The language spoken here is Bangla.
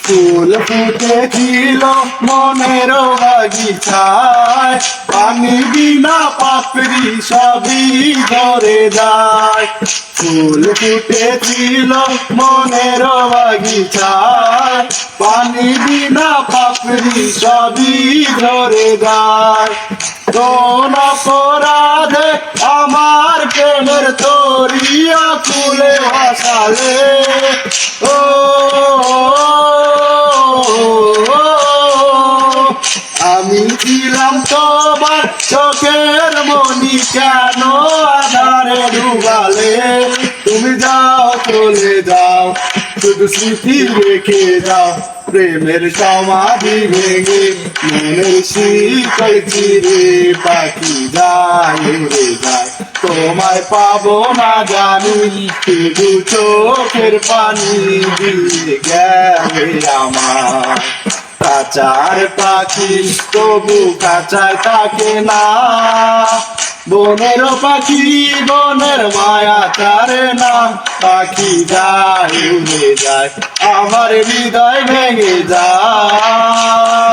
ফুল ফুটেছিল মনের বাগিচায়, পানি বিনা পাপড়ি সবই ঝরে যায়। ফুল ফুটেছিল মনের বাগিচায়, পানি বিনা পাপড়ি সবই ঝরে যায়। কোন অপরাধে আমার প্রেমের তরিয়া খুলে ভাসালে, ও আমি ছিলাম তোমার চোখের মনি, কেন আধারে ডুবালে? তুমি যাও চলে যাও, শুধু স্মৃতি রেখে যাও। প্রেমের সমাধি ভেঙে মনের শিকল চিরে পাখি যায় উড়ে যায়। তোমায় পাবো না জানি, শুধু চোখের পানি দিয়ে গেলে আমার। কাঁচার পাখি তবু কাঁচায় থাকে না, বনের পাখি বনের মায়া ছাড়ে না। পাখি যায় উড়ে যায়, আমার হৃদয় ভেঙে যায়।